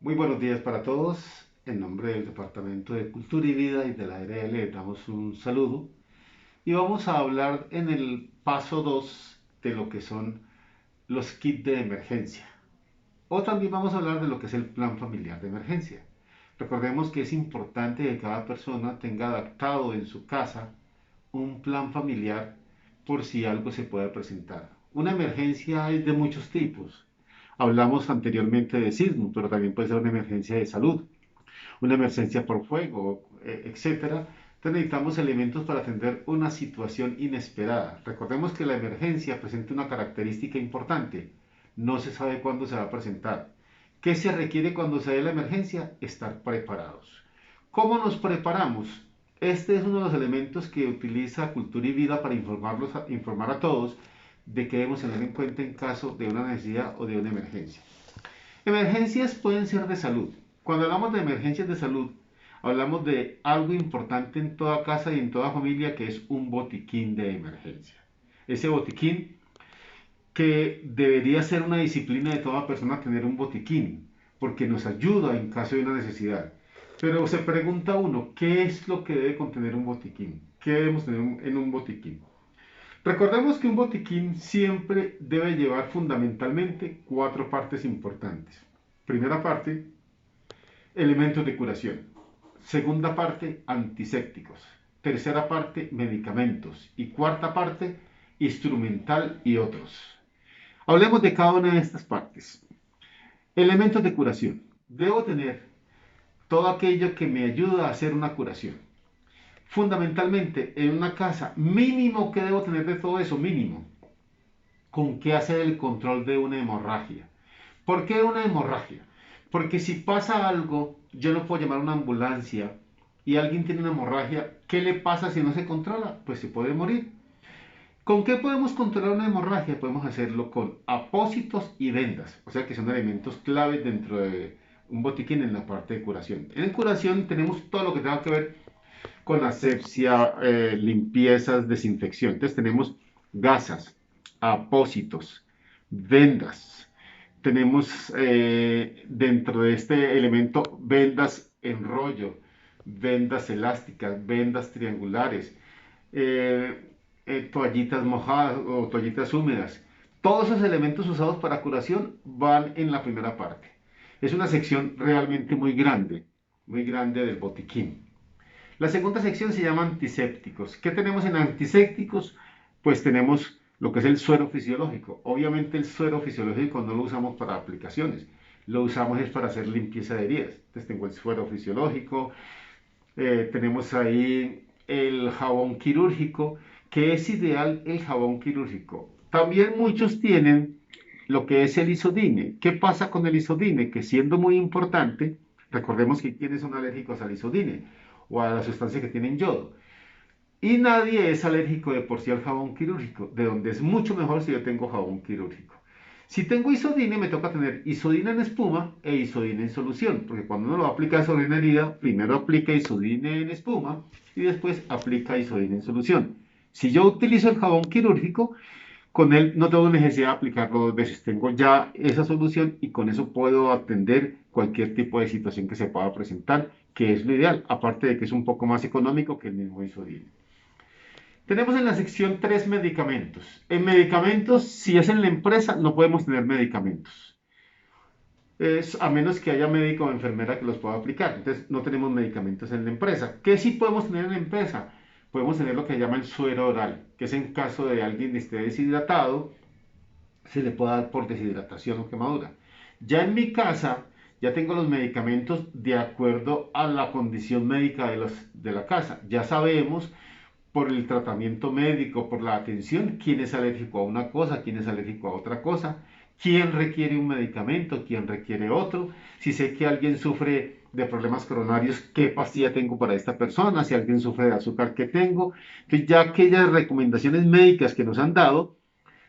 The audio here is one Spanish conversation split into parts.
Muy buenos días para todos. En nombre del Departamento de Cultura y Vida y de la ARL les damos un saludo y vamos a hablar en el paso 2 de lo que son los kits de emergencia. O también vamos a hablar de lo que es el plan familiar de emergencia. Recordemos que es importante que cada persona tenga adaptado en su casa un plan familiar por si algo se puede presentar. Una emergencia es de muchos tipos. Hablamos anteriormente de sismo, pero también puede ser una emergencia de salud, una emergencia por fuego, etcétera. Entonces necesitamos elementos para atender una situación inesperada. Recordemos que la emergencia presenta una característica importante. No se sabe cuándo se va a presentar. ¿Qué se requiere cuando se dé la emergencia? Estar preparados. ¿Cómo nos preparamos? Este es uno de los elementos que utiliza Cultura y Vida para informar a todos de qué debemos tener en cuenta en caso de una necesidad o de una emergencia. Emergencias pueden ser de salud. Cuando hablamos de emergencias de salud, hablamos de algo importante en toda casa y en toda familia que es un botiquín de emergencia. Ese botiquín que debería ser una disciplina de toda persona tener un botiquín, porque nos ayuda en caso de una necesidad. Pero se pregunta uno, ¿qué es lo que debe contener un botiquín? ¿Qué debemos tener en un botiquín? Recordemos que un botiquín siempre debe llevar fundamentalmente cuatro partes importantes. Primera parte, elementos de curación. Segunda parte, antisépticos. Tercera parte, medicamentos. Y cuarta parte, instrumental y otros. Hablemos de cada una de estas partes. Elementos de curación. Debo tener todo aquello que me ayuda a hacer una curación. Fundamentalmente, en una casa, mínimo que debo tener de todo eso, mínimo. ¿Con qué hacer el control de una hemorragia? ¿Por qué una hemorragia? Porque si pasa algo, yo no puedo llamar a una ambulancia y alguien tiene una hemorragia, ¿qué le pasa si no se controla? Pues se puede morir. ¿Con qué podemos controlar una hemorragia? Podemos hacerlo con apósitos y vendas, o sea que son elementos claves dentro de un botiquín en la parte de curación. En curación tenemos todo lo que tenga que ver con asepsia, limpiezas, desinfección. Entonces tenemos gasas, apósitos, vendas. Tenemos dentro de este elemento vendas en rollo, vendas elásticas, vendas triangulares, toallitas mojadas o toallitas húmedas. Todos esos elementos usados para curación van en la primera parte. Es una sección realmente muy grande del botiquín. La segunda sección se llama antisépticos. ¿Qué tenemos en antisépticos? Pues tenemos lo que es el suero fisiológico. Obviamente el suero fisiológico no lo usamos para aplicaciones, lo usamos es para hacer limpieza de heridas. Entonces tengo el suero fisiológico, tenemos ahí el jabón quirúrgico, que es ideal el jabón quirúrgico. También muchos tienen lo que es el isodine. ¿Qué pasa con el isodine? Que siendo muy importante, recordemos que quienes son alérgicos al isodine o a las sustancias que tienen yodo. Y nadie es alérgico de por sí al jabón quirúrgico, de donde es mucho mejor si yo tengo jabón quirúrgico. Si tengo isodine, me toca tener isodine en espuma e isodine en solución, porque cuando uno lo aplica sobre una herida, primero aplica isodine en espuma y después aplica isodine en solución. Si yo utilizo el jabón quirúrgico, con él no tengo necesidad de aplicarlo dos veces, tengo ya esa solución y con eso puedo atender cualquier tipo de situación que se pueda presentar, que es lo ideal, aparte de que es un poco más económico que el mismo isodine. Tenemos en la sección tres medicamentos. En medicamentos, si es en la empresa, no podemos tener medicamentos. Es a menos que haya médico o enfermera que los pueda aplicar. Entonces, no tenemos medicamentos en la empresa. ¿Qué sí podemos tener en la empresa? Podemos tener lo que llaman suero oral, que es en caso de alguien que esté deshidratado, se le puede dar por deshidratación o quemadura. Ya en mi casa, ya tengo los medicamentos de acuerdo a la condición médica de la casa. Ya sabemos por el tratamiento médico, por la atención, quién es alérgico a una cosa, quién es alérgico a otra cosa, quién requiere un medicamento, quién requiere otro, si sé que alguien sufre de problemas coronarios, qué pastilla tengo para esta persona, si alguien sufre de azúcar, qué tengo. Entonces ya aquellas recomendaciones médicas que nos han dado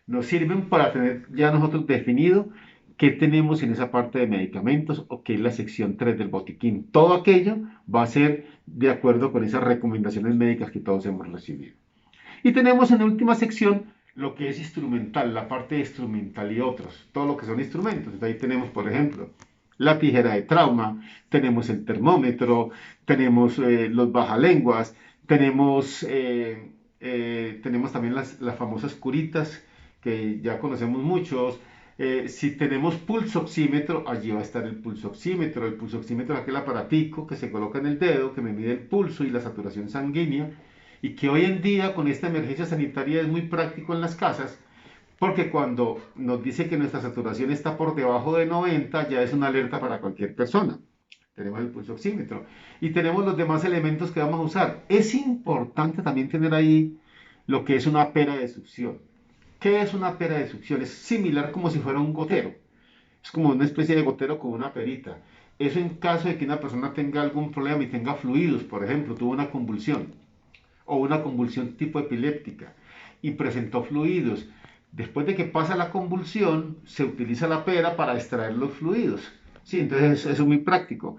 nos sirven para tener ya nosotros definido qué tenemos en esa parte de medicamentos o qué es la sección 3 del botiquín. Todo aquello va a ser de acuerdo con esas recomendaciones médicas que todos hemos recibido. Y tenemos en la última sección lo que es instrumental, la parte de instrumental y otros, todo lo que son instrumentos. Entonces ahí tenemos, por ejemplo, la tijera de trauma, tenemos el termómetro, tenemos los bajalenguas, tenemos también las famosas curitas que ya conocemos muchos. Si tenemos pulso oxímetro, allí va a estar el pulso oxímetro. El pulso oxímetro es aquel aparatico que se coloca en el dedo, que me mide el pulso y la saturación sanguínea, y que hoy en día con esta emergencia sanitaria es muy práctico en las casas, porque cuando nos dice que nuestra saturación está por debajo de 90, ya es una alerta para cualquier persona. Tenemos el pulso oxímetro y tenemos los demás elementos que vamos a usar. Es importante también tener ahí lo que es una pera de succión. ¿Qué es una pera de succión? Es similar como si fuera un gotero. Es como una especie de gotero con una perita. Eso en caso de que una persona tenga algún problema y tenga fluidos, por ejemplo, tuvo una convulsión o una convulsión tipo epiléptica y presentó fluidos. Después de que pasa la convulsión, se utiliza la pera para extraer los fluidos. Sí, entonces eso es muy práctico.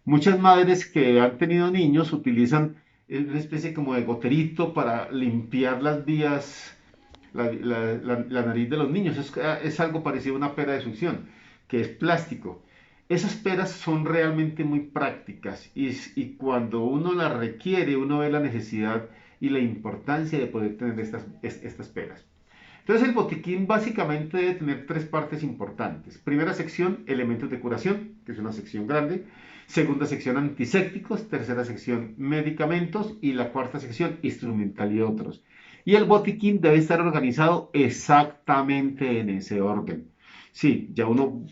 Muchas madres que han tenido niños utilizan una especie como de goterito para limpiar las vías, la nariz de los niños. Es algo parecido a una pera de succión, que es plástico. Esas peras son realmente muy prácticas y cuando uno las requiere, uno ve la necesidad y la importancia de poder tener estas peras. Entonces el botiquín básicamente debe tener tres partes importantes. Primera sección, elementos de curación, que es una sección grande. Segunda sección, antisépticos. Tercera sección, medicamentos. Y la cuarta sección, instrumental y otros. Y el botiquín debe estar organizado exactamente en ese orden. Sí, ya uno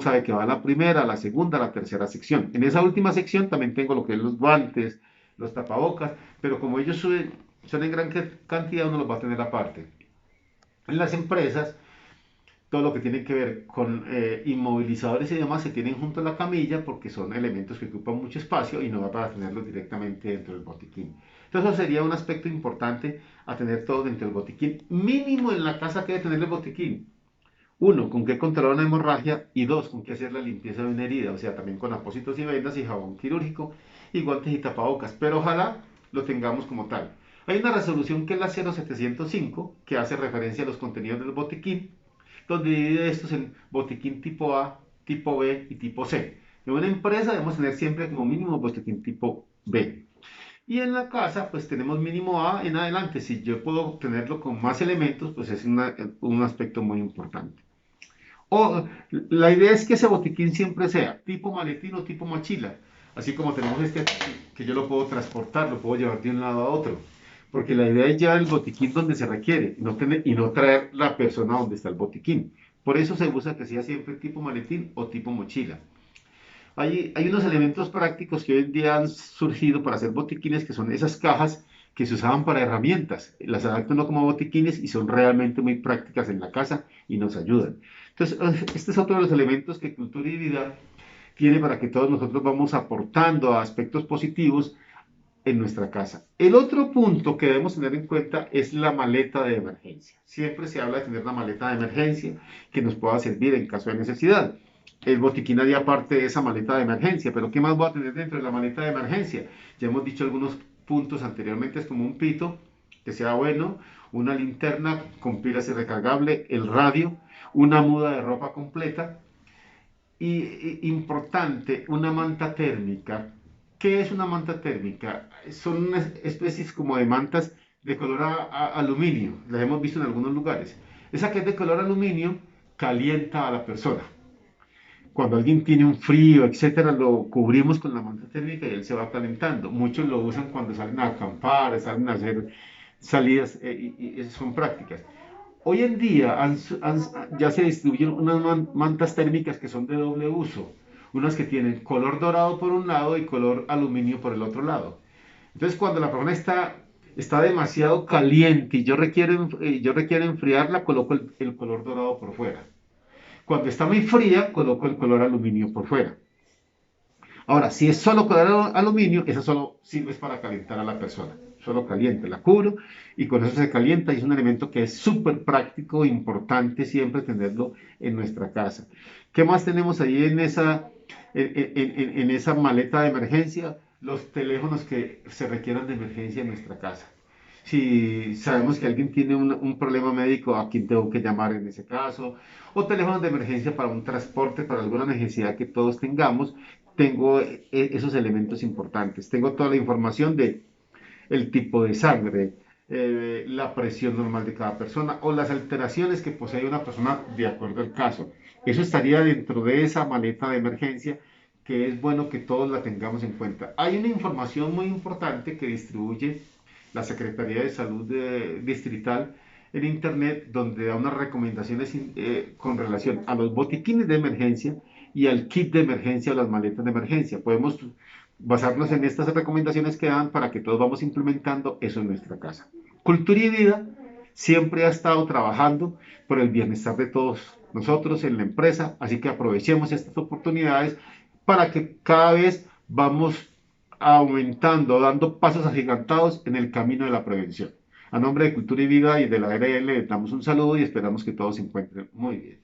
sabe que va a la primera, a la segunda, a la tercera sección. En esa última sección también tengo lo que es los guantes, los tapabocas, pero como ellos son en gran cantidad, uno los va a tener aparte. En las empresas, todo lo que tiene que ver con inmovilizadores y demás se tienen junto a la camilla porque son elementos que ocupan mucho espacio y no va para tenerlos directamente dentro del botiquín. Entonces eso sería un aspecto importante a tener todo dentro del botiquín. Mínimo en la casa que debe tener el botiquín. Uno, con qué controlar una hemorragia y dos, con qué hacer la limpieza de una herida, o sea, también con apósitos y vendas y jabón quirúrgico y guantes y tapabocas, pero ojalá lo tengamos como tal. Hay una resolución que es la 0705 que hace referencia a los contenidos del botiquín, donde divide estos en botiquín tipo A, tipo B y tipo C. En una empresa debemos tener siempre como mínimo botiquín tipo B. Y en la casa, pues tenemos mínimo A en adelante. Si yo puedo tenerlo con más elementos, pues es un aspecto muy importante. O la idea es que ese botiquín siempre sea tipo maletín o tipo mochila. Así como tenemos este aquí, que yo lo puedo transportar, lo puedo llevar de un lado a otro. Porque la idea es llevar el botiquín donde se requiere y no traer la persona donde está el botiquín. Por eso se usa que sea siempre tipo maletín o tipo mochila. Hay unos elementos prácticos que hoy en día han surgido para hacer botiquines, que son esas cajas que se usaban para herramientas. Las adaptan uno como botiquines y son realmente muy prácticas en la casa y nos ayudan. Entonces, este es otro de los elementos que Cultura y Vida tiene para que todos nosotros vamos aportando a aspectos positivos en nuestra casa. El otro punto que debemos tener en cuenta es la maleta de emergencia. Siempre se habla de tener una maleta de emergencia que nos pueda servir en caso de necesidad. El botiquín haría parte de esa maleta de emergencia, pero ¿qué más voy a tener dentro de la maleta de emergencia? Ya hemos dicho algunos puntos anteriormente, es como un pito, que sea bueno, una linterna con pilas y recargable, el radio, una muda de ropa completa y importante, una manta térmica. ¿Qué es una manta térmica? Son unas especies como de mantas de color aluminio, las hemos visto en algunos lugares. Esa que es de color aluminio calienta a la persona. Cuando alguien tiene un frío, etcétera, lo cubrimos con la manta térmica y él se va calentando. Muchos lo usan cuando salen a acampar, salen a hacer salidas y son prácticas. Hoy en día ya se distribuyen unas mantas térmicas que son de doble uso, unas que tienen color dorado por un lado y color aluminio por el otro lado. Entonces, cuando la persona está demasiado caliente y yo requiero enfriarla, coloco el color dorado por fuera. Cuando está muy fría, coloco el color aluminio por fuera. Ahora, si es solo color aluminio, esa solo sirve para calentar a la persona. Solo caliente, la cubro y con eso se calienta y es un elemento que es súper práctico, importante siempre tenerlo en nuestra casa. ¿Qué más tenemos ahí en esa maleta de emergencia? Los teléfonos que se requieran de emergencia en nuestra casa. Si sabemos que alguien tiene un problema médico, ¿a quién tengo que llamar en ese caso? O teléfonos de emergencia para un transporte, para alguna necesidad que todos tengamos. Tengo esos elementos importantes. Tengo toda la información de el tipo de sangre, la presión normal de cada persona o las alteraciones que posee una persona de acuerdo al caso. Eso estaría dentro de esa maleta de emergencia que es bueno que todos la tengamos en cuenta. Hay una información muy importante que distribuye la Secretaría de Salud Distrital en Internet, donde da unas recomendaciones con relación a los botiquines de emergencia y al kit de emergencia o las maletas de emergencia. Podemos basarnos en estas recomendaciones que dan para que todos vamos implementando eso en nuestra casa. Cultura y Vida siempre ha estado trabajando por el bienestar de todos nosotros en la empresa, así que aprovechemos estas oportunidades para que cada vez vamos aumentando, dando pasos agigantados en el camino de la prevención. A nombre de Cultura y Vida y de la ARL, les damos un saludo y esperamos que todos se encuentren muy bien.